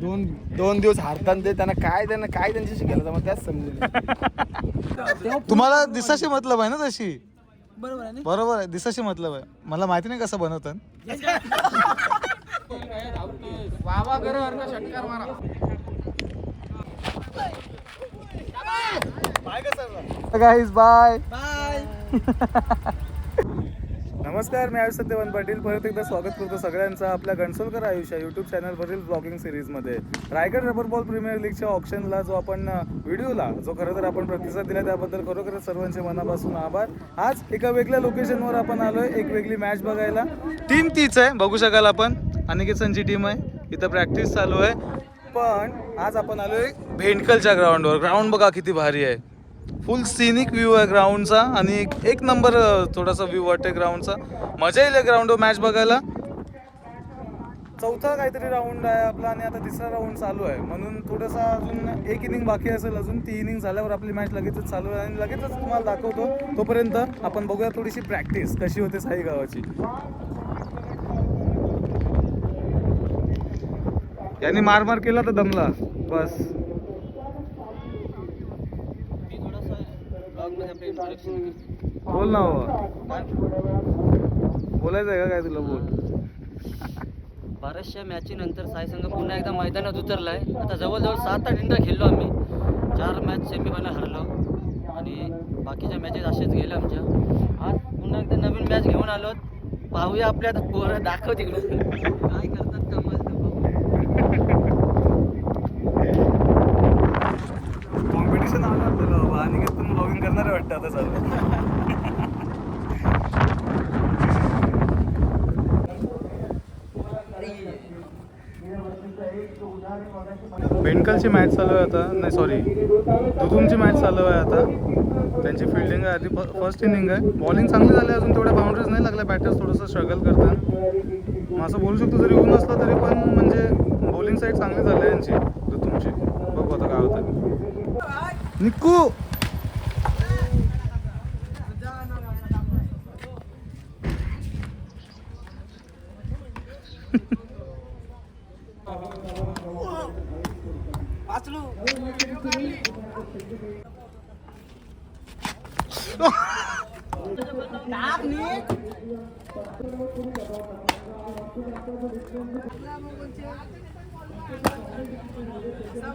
दोन दिवस हारताना ते त्यांना काय त्यांची शिकायला मग त्याच समजेल. तुम्हाला दिसाशी मतलब आहे ना तशी. बरोबर आहे. बरोबर आहे, दिसाशी मतलब आहे. मला माहिती नाही कसं बनवतात. Guys bye. नमस्कार, मी आयुष सत्यवान पाटील परत एकदा स्वागत करतो सगळ्यांचं आपल्या गणसोलकर आयुष्य यूट्यूब चॅनलवरील ब्लॉगिंग सिरीजमध्ये. रायगड रबर बॉल प्रीमियर लीगच्या ऑप्शनला जो आपण व्हिडिओला जो खरं तर आपण प्रतिसाद दिला त्याबद्दल खरोखरच सर्वांचे मनापासून आभार. आज एका वेगळ्या लोकेशनवर आपण आलोय, एक वेगळी मॅच बघायला. टीम तीच आहे, बघू शकाल आपण. अनिकेत संची टीम आहे, इथं प्रॅक्टिस चालू आहे. पण आज आपण आलोय भेंडकलच्या ग्राउंडवर. ग्राउंड बघा किती भारी आहे, फुल सिनिक व्ह्यू आहे ग्राउंडचा आणि एक नंबर थोडासा व्ह्यू वाटते ग्राउंडचा. मजा येईल ग्राउंडवर मॅच बघायला. चौथा काहीतरी राऊंड आहे आपला आणि आता तिसरा राऊंड चालू आहे, म्हणून थोडासा अजून एक इनिंग बाकी असेल. अजून ती इनिंग झाल्यावर आपली मॅच लगेचच चालू आहे आणि लगेचच तुम्हाला दाखवतो. तोपर्यंत आपण बघूया थोडीशी प्रॅक्टिस कशी होते साई गावाची. यांनी मार केला तर दमला बस. बोल ना बोलायचं आहे का काय तुला? बोल. बऱ्याचशा मॅची नंतर साई संघ पुन्हा एकदा मैदानात उतरलाय. आता जवळजवळ 7-8 इंडा खेळलो आम्ही. 4 मॅच सेमीफायनल हरलो आणि बाकीच्या मॅचेस असेच गेल्या आमच्या. आज पुन्हा एकदा नवीन मॅच घेऊन आलो. पाहूया आपल्या आता पोरं दाखव तिकडे काय करतात कमाल. कॉम्पिटिशन आलं आपल्याला बाबा. आणि काय तुम्ही ब्लॉगिंग करणार आहे वाटतं आता चालू. भेंडकलची मॅच चालू आहे आता. नाही सॉरी, दुधूमची मॅच चालू आहे आता. त्यांची फिल्डिंग आहे, आधी फर्स्ट इनिंग आहे. बॉलिंग चांगली झाली, अजून तेवढ्या बाउंड्रीज नाही लागल्या. बॅटर्स थोडंसं स्ट्रगल करतात. मग असं बोलू शकतो, जरी ऊन असलं तरी पण म्हणजे बॉलिंग साईड चांगली झाली आहे यांची दुधूमची. बघू आता काय होतं. निक्कू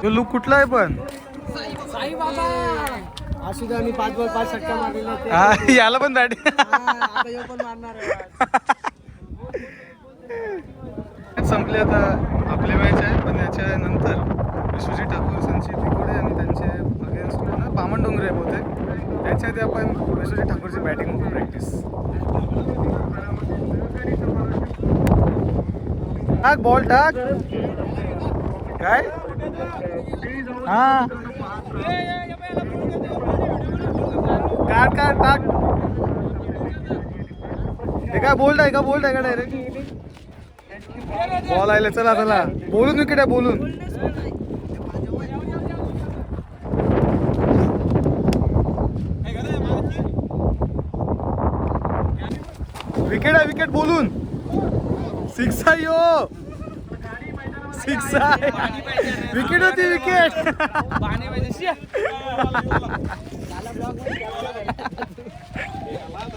लुक कुठला आहे पण साई बाबा असू दे. आम्ही 5 बॉल 5 षटका मारलेला. याला पण बॅट पण मारणार संपली. आता आपली मॅच आहे, पण याच्या नंतर विश्वजित ठाकूर, संचित तिकोडे आणि त्यांचे अगेन्स्ट बामण डोंगरे होते. त्याच्या आधी आपण विश्वजित ठाकूरची बॅटिंग प्रॅक्टिस. टाक बॉल टाक. काय हा काट काट टाक. हे काय बोल्ड आहे का? बोल्ड आहे का डायरेक्ट? बॉल आले. चला चला बोलून विकेट आहे, बोलून. विकेट आहे, विकेट बोलून. 6 आहे यो, 6 आहे. विकेट होती, विकेट.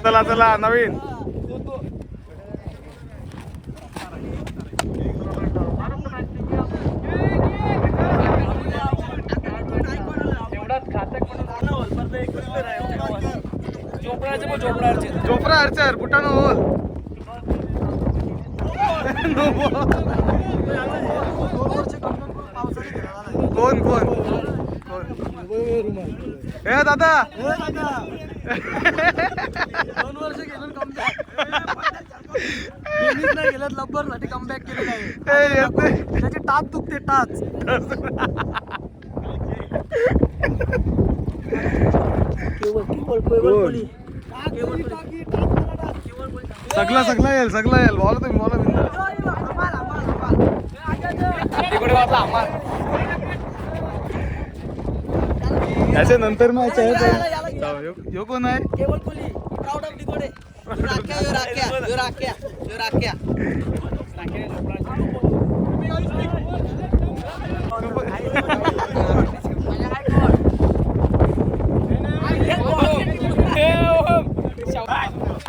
चला चला नवीन. चोपडा अर्चर बुटानो होल. कोण कोण हे दादा 2 वर्ष गेलो कमबॅक गेलं. लब्बर साठी कमबॅक केलेलं आहे. त्याची टाच दुखते, टाच. सगळा येईल बॉल तुम्ही बॉल याच्या नंतर मॅच आहे. यो कोण आहे? केवळ कोहली, प्राऊड ऑफ दिकोडे. राख्या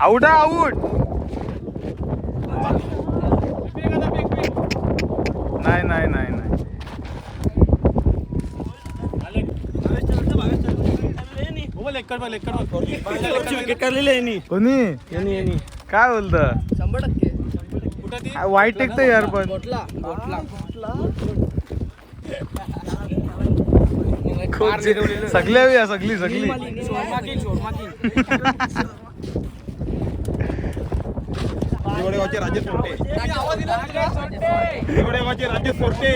आउट आउट. नाही नाही नाही नाही. कोणी काय बोलत 100% वाईट टेकतं यार पण. सगळ्या या सगळी सगळी राजेश सोरटे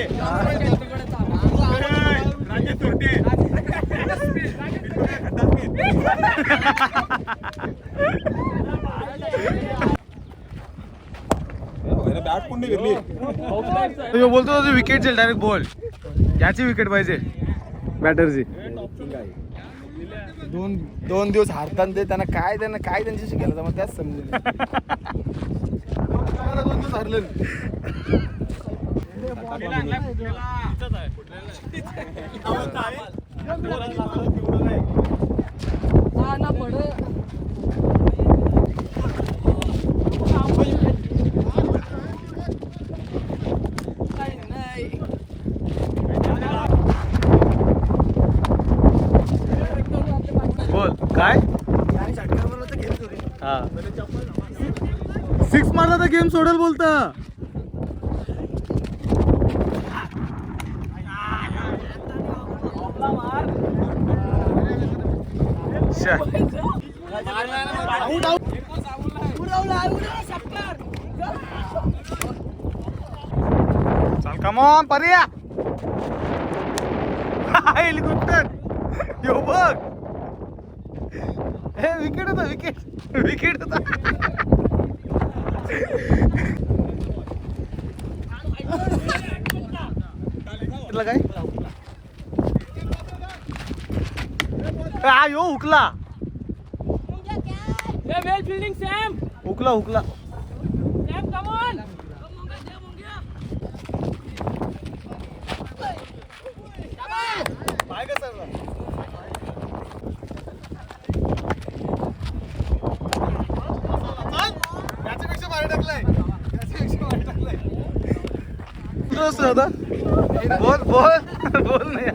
बोलतो विकेट जाईल डायरेक्ट बॉल. याची विकेट पाहिजे बॅटरची. दोन दिवस हारताना ते त्यांना काय त्यांच्याशी केलं तर मग त्याच समजेल. 2 दिवस हारले बोल काय. हा 6 मारला तर गेम सोडेल बोलता. चल कम ऑन पर्या. हेलिकॉप्टर यो बघ. हे विकेट होता विकेट होता. काय यो हुकला हुकला. बोल नाही.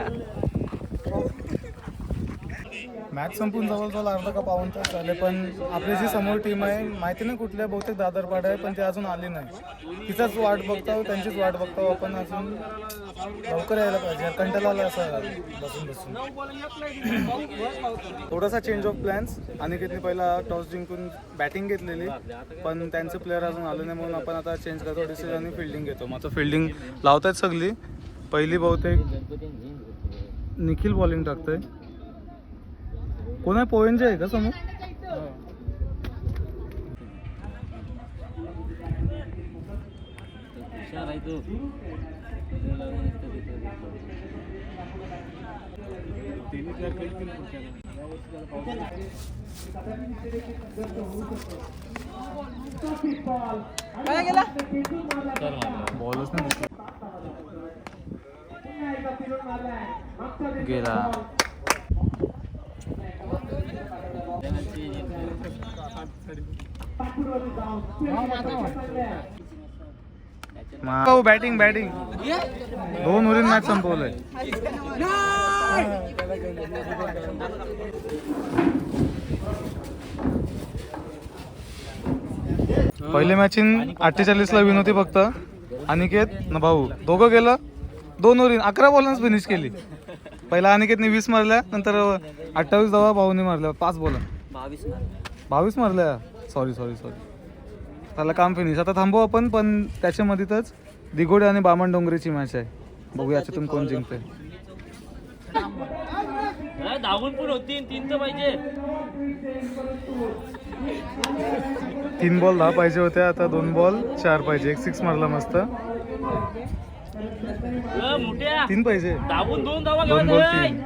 मॅच संपून जवळजवळ अर्धा का पाऊण तास झाले, पण आपली जी समोर टीम आहे माहिती नाही कुठल्या बहुतेक दादरपाड आहे, पण ते अजून आली नाही. तिचाच वाट बघतो, त्यांचीच वाट बघतो आपण. अजून लवकर यायला पाहिजे, कंटाळा आला असं बसून बसून. थोडासा चेंज ऑफ प्लॅन्स. अनिकेतने पहिला टॉस जिंकून बॅटिंग घेतलेली, पण त्यांचे प्लेअर अजून आले नाही, म्हणून आपण आता चेंज करतो डिसिजन आणि फिल्डिंग घेतो. मग आता फिल्डिंग लावतायत सगळी. पहिली बहुतेक निखिल बॉलिंग टाकतोय. कोण आहे पोएनचे आहे का समोर. बॉलच नाही गेला. बॅटिंग 2 ओव्हरीत मॅच संपवलंय. पहिले मॅचिंग 48ला विन होती फक्त. अनिकेत न भाऊ दोघं गेलं. 2 ओव्हरीत 11 बॉलच फिनिश केली. पहिला अनिकेतने 20 मारल्या, नंतर 28 धावा भाऊने मारल्या. 5 बॉल 22 मारल्या. सॉरी त्याला काम फिनिश. आता थांबू आपण, पण त्याच्यामध्येच दिगोडे आणि बामण डोंगरेची मॅच आहे. बघू याच्यातून कोण जिंकते. धावून पण होती 3 तर पाहिजे. 3 बॉल 10 पाहिजे होते, आता 2 बॉल 4 पाहिजे. 1 6 मारला मस्त. 3 पाहिजे. 2 बॉल 3.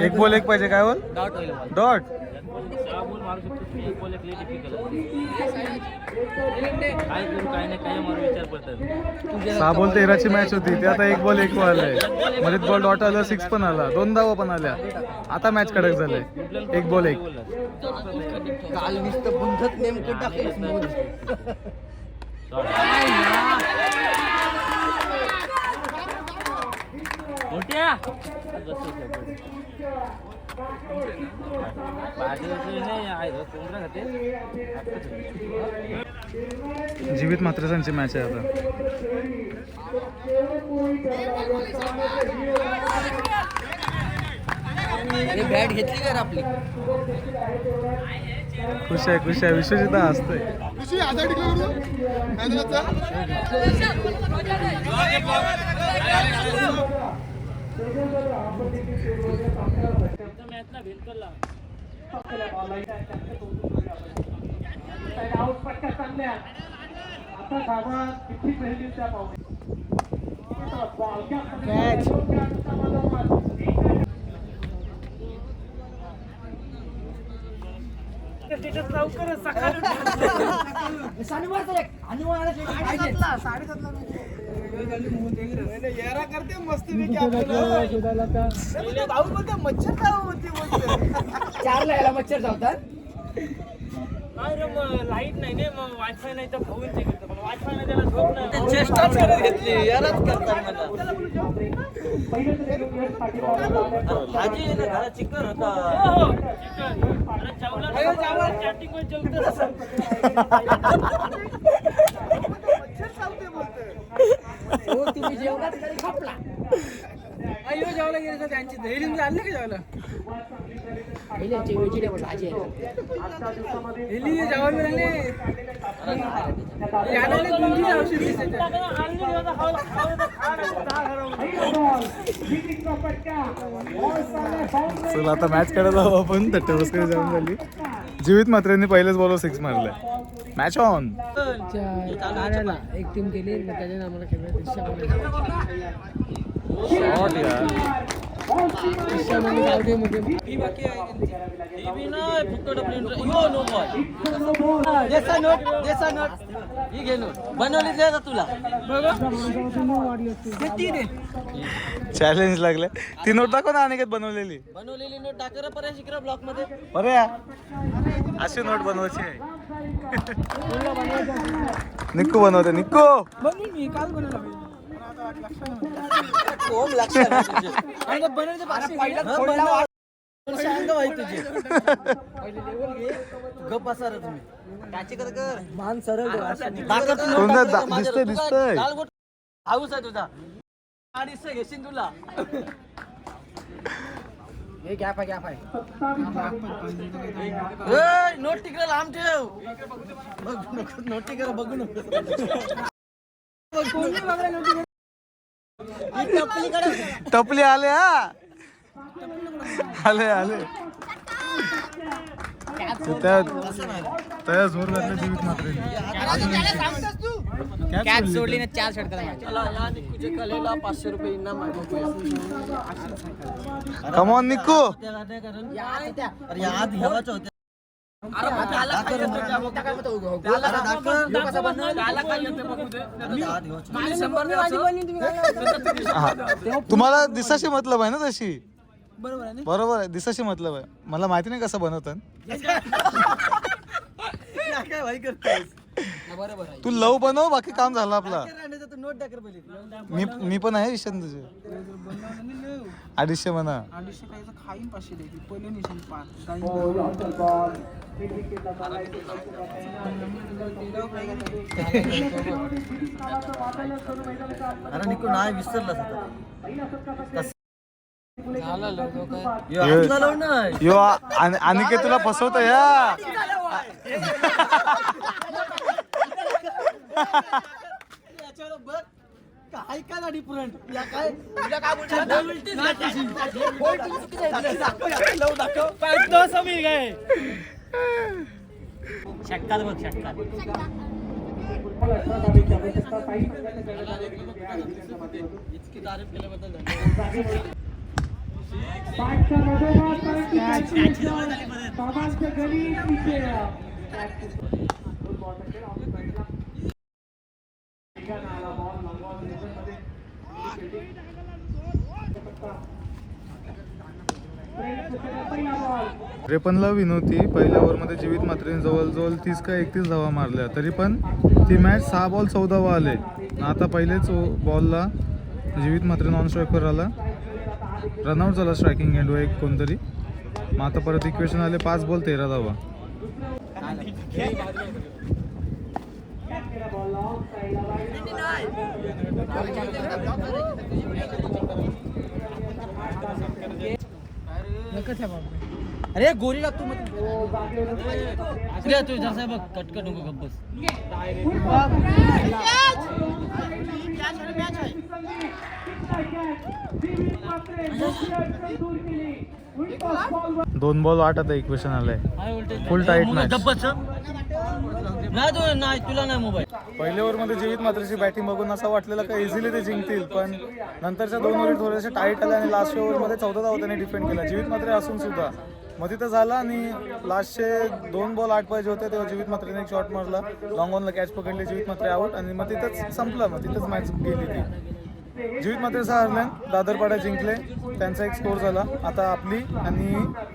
एक बॉल 1 पाहिजे. काय बोल डॉट. बॉल मारू शकतो तुम्ही एक बॉल क्लिअर टिपिकल काय करू काय नाही काय मारू विचार पडतात 6 बॉल 13ची मॅच होती ते आता 1 बॉल 1 आलाय मध्ये बॉल डॉट आलं 6 पण आला 2 धावा पण आल्या आता मॅच कडक झालंय 1 बॉल 1 काल नुसतं बुंधत नेमकं टाकलं मोठ्या जीवित मात्रसांची मॅच आहे आता बॅट घेतली का रे आपली खुश आहे विश्वजित असतंय करते मस्त मच्छर का होती 4ला याला मच्छर चावतात लाईट नाही ना मग वायफाय नाही तर फोन चेक करतो पण वायफाय नाही त्याला झोप नाही चेष्टाच करत घेतली यालाच करतात मला आजी आहे ना घरात चिकन होता चॅटिंग मध्ये जेवतं असं हो तुम्ही जेवणात कधी खपला अयो जेवला गेले त्यांची दही आणले का जेवला व्हेजिटेबल भाजी हेली जेवण मिळाले चला आता मॅच करायला जाऊ आपण तट्टेबस्कर जाऊन झाली जीवित मात्रेंनी पहिलेच बॉलवर 6 मारलाय मॅच ऑन एक टीम गेली त्याच्याने आम्हाला खेळायला शॉट यार तुला चॅलेंज लागले ती नोट दाखव ना अनेक बनवलेली नोट टाकर पर्यंत शिकरा ब्लॉक मध्ये अरे अशी नोट बनवायची आहे निक्कू बनवते निक्कू मी काल बनवला गप बसा रे तुम्ही त्याची कर मान सरळ दिसतंय हाऊस आहे तुझा 250 घेशील तुला हे गॅप आहे नोट तिकडे लांब ठेव नोट तिकडे बघू नको टपली आले हा आले त्या जोर लागले जीवित मात्र कॅच सोडली ना 4 षटकार कलेला 500 रुपये इनाम कमॉन निक्कू याद घ्यावाचं होतं तुम्हाला दिसाशी मतलब आहे ना तशी बरोबर आहे दिसाशी मतलब आहे मला माहिती नाही कसं बनवतात काय भाई करतोस तू लव बनव बाकी काम झालं आपला नोट टाकर मी पण आहे विषय तुझे 250 म्हणा 250 काहीचं खाईन 500 द्यायची पहिले निशाण 5 अरे निको नाही विसरलास यो अनिकेत तुला फसवतो या काय काय डिफरंट या काय तुला काय षटकार बघ षटकार इतकी तारीफ केल्याबद्दल त्रेपन्नला विनोती पहिल्या ओव्हरमध्ये जीवित मात्रेने जवळजवळ 30 का 31 धावा मारल्या, तरी पण ती मॅच 6 बॉल 14 आले. आता पहिलेच बॉलला जीवित मात्रे नॉन स्ट्रायकवर आला, रनआउट झाला स्ट्रायकिंग एंडवर एक कोणतरी. मग आता परत इक्वेशन आले 5 बॉल 13 धावा. अरे गोरी लागतो मग तू जसा बघ कटकट नको गप्पस. दोन बॉल 8 आता इक्वेशन आलंय. फुल टाईट मॅच. गप्पस नाही तुला नाही मोबाईल. पहिल्या ओव्हरमध्ये जीवित मात्रेची बॅटिंग बघून असं वाटलेलं का इझिली ते जिंकतील, पण नंतरच्या 2 ओव्हर थोडेसे टाईट आले आणि लास्ट ओव्हरमध्ये 14 धावा त्यांनी डिफेंड केला जीवित मात्रे असून सुद्धा. मग तिथं झाला आणि लास्टचे 2 बॉल 8 पाहिजे होते तेव्हा जीवित मात्रेने एक शॉट मारला, लॉंग ऑनला कॅच पकडली, जीवित मात्रे आऊट आणि मग तिथंच संपलं. मग तिथंच मॅच गेली ती. जीवित मात्रेचं हरल्यान दादरपाडा जिंकले, त्यांचा एक स्कोर झाला. आता आपली आणि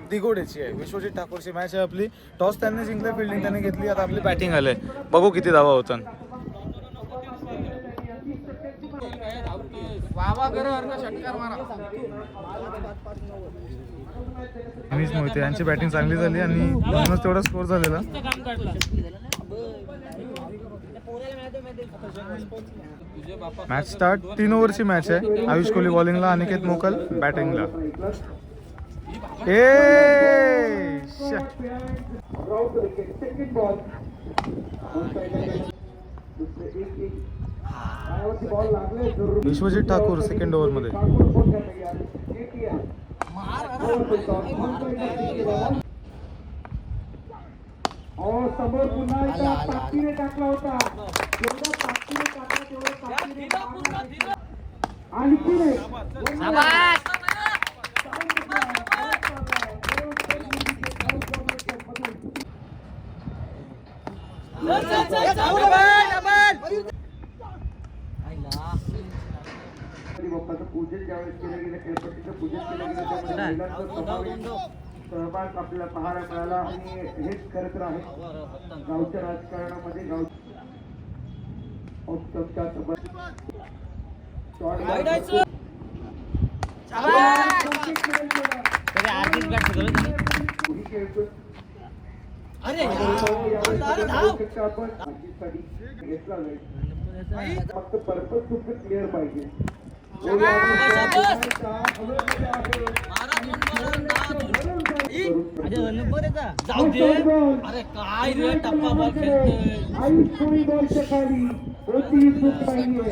दिगोडेची आहे, विश्वजित ठाकूरची मॅच आहे आपली. टॉस त्यांनी जिंकले, फिल्डिंग त्यांनी घेतली, आता आपली बॅटिंग आले. बघू किती धावा होतात. अनिश मोहिते यांची बॅटिंग चांगली झाली आणि म्हणूनच तेवढा स्कोर झालेला. Match start. 3 ओव्हरची मॅच आहे. आयुष कोहली बॉलिंगला, अनिकेत मोकल बॅटिंगला. विश्वजित ठाकूर सेकंड ओव्हरमध्ये. समोर पुन्हा एकदा ताकदीने टाकला होता, जेवढा ताकदीने टाकला तेवढा ताकदीने आणखी बाप्पाचं पूजन ज्यावेळेस केलं गेलं, खेळपट्टीचं पूजन केलं गेलं, त्यामध्ये महिलांचा सहभाग आपल्याला पाहायला मिळाला. आणि हेच खरं तर आहे गावच्या राजकारणामध्ये फक्त पर्पज खूप क्लिअर पाहिजे. अरे काय रे टप्पा बॉल खेळतोय. बॉलच्या खाली होती चूक नाहीये.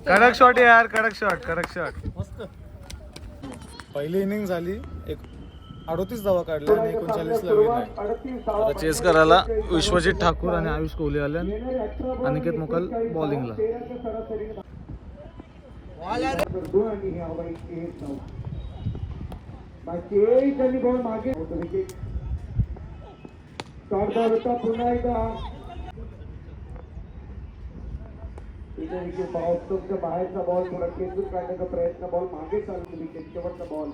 कडक शॉट यार, कडक शॉट, कडक शॉट. पहिली इनिंग झाली, 38 धावा काढल्या आणि 39ला विन आहे. आता चेस करायला विश्वजित ठाकूर आणि आयुष कोहली आले, अनिकेत मोकल बॉलिंगला. पुन्हा एकदा ऑफस्टॉपच्या बाहेरचा बॉल थोडा केंद्रित काढण्याचा प्रयत्न, बॉल मागे चालतो विकेट, शेवटचा बॉल.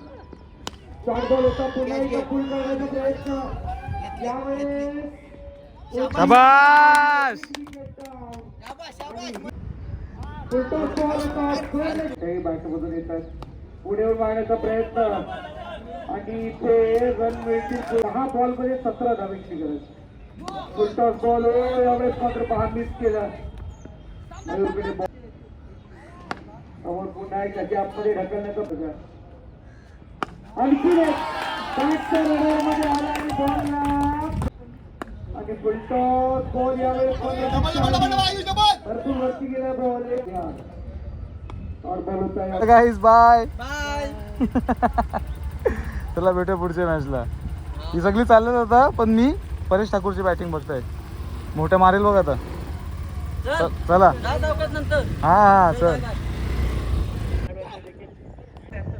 शॉर्ट बॉल होता, पुन्हा एकदा फुल करण्याचा प्रयत्न. शाबास. बॅटमधून येतात, पुढे मारण्याचा प्रयत्न आणि इथे रन मिळतील. 10 बॉल मध्ये 17 धावांची गरज. फुलटॉस बॉल यावेळेस मात्र 6 मिस केला. समोर पुन्हा एक गॅपमध्ये ढकलण्याचा प्रकार. आणखी बॅटच्या रनमध्ये आला आणि बॉलला आणि फुलटॉस बॉल यावेळेस भरपूर वरती गेला बॉल. Guys bye. चला भेटू पुढच्या मॅचला. ही सगळी चालत होता, पण मी परेश ठाकूरची बॅटिंग बघताय. मोठ्या मारेल बघ आता. चला जा चौकात नंतर हा चल.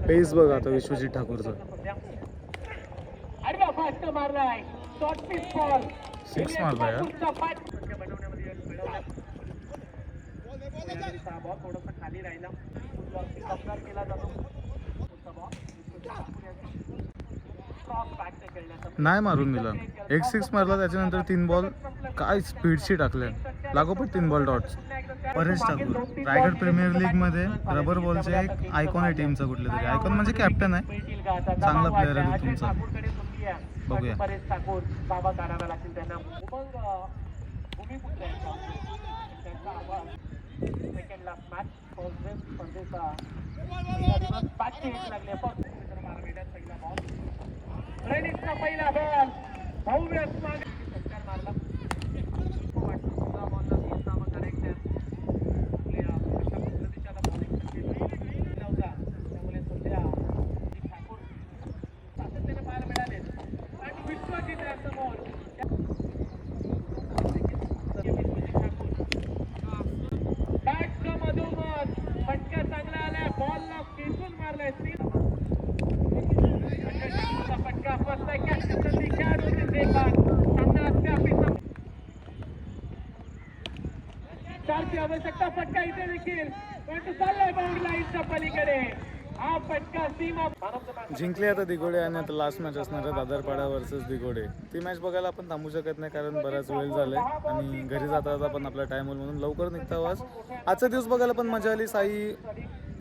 पेस बघ आता विश्वजित ठाकूरचं अरे फास्ट मारलाय शॉर्ट पिच बॉल 6 मारला यार. थोडंसं खाली राहिला केला जातो नाही मारून दिला. एक 6 मारला त्याच्यानंतर 3 बॉल काय स्पीडशी टाकले लागोपाठ 3 ball dots. Paresh Thakur Raigad premier league मध्ये रबर बॉलचे एक आयकॉन आहे टीमचा कुठले तरी. आयकॉन म्हणजे कॅप्टन आहे. चांगला प्लेअर आहे तो तुमचा. बघूया परेश ठाकूर बाबा काढाव्या लागतील त्यांना. भूमिपुत्र त्यांचा आवाज सेकंड लास्ट मॅच स्पर्धेचा लागले पहिला बॉल रणितचा पहिला बॉल भव्य षटकार मारला. त्यामुळे सध्या ठाकूर सातत्याने पाहायला मिळाले आणि विश्वजित समोर बॅटचा मधोमध फटका चांगला आलाय. बॉलला खेचून मारलाय. फटका फसलाय. चारची आवश्यकता. फटका इथे देखील पण चाललाय बाउंड्री लाईनच्या पलीकडे. हा फटका सीमा जिंकले आता दिघोडे आणि आता लास्ट मॅच असणार आहे दादरपाडा वर्सेस दिघोडे. ती मॅच बघायला आपण थांबू शकत नाही कारण बराच वेळ झालाय आणि घरी जाता जाता पण आपला टाइम होईल म्हणून लवकर निघता आवाज. आजचा दिवस बघायला पण मजा आली. साई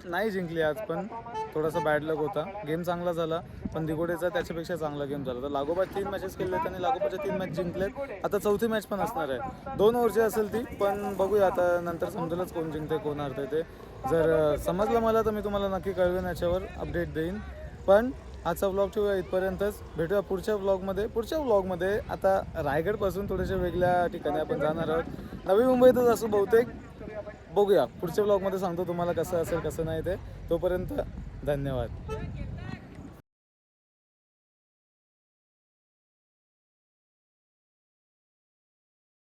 नाही जिंकली आज पण थोडासा बॅड लक होता. गेम चांगला झाला पण दिघोडेचा त्याच्यापेक्षा चांगला गेम झाला. तर लागोपाठ 3 मॅचेस केले आणि लागोपाठच्या 3 मॅच जिंकलेत. आता चौथी मॅच पण असणार आहे. 2 ओव्हरची असेल ती पण बघूया आता नंतर समजेलच कोण जिंकते कोण हारते ते. जर समजलं मला तर मी तुम्हाला नक्की कळवेन याच्यावर अपडेट देईन. पण आजचा व्लॉग ठेवूया इथपर्यंतच. भेटूया पुढच्या व्लॉगमध्ये. आता रायगडपासून थोड्याशा वेगळ्या ठिकाणी आपण जाणार आहोत. नवी मुंबईतच असू बहुतेक. बघूया पुढच्या व्लॉगमध्ये सांगतो तुम्हाला कसं असेल कसं नाही ते. तोपर्यंत धन्यवाद.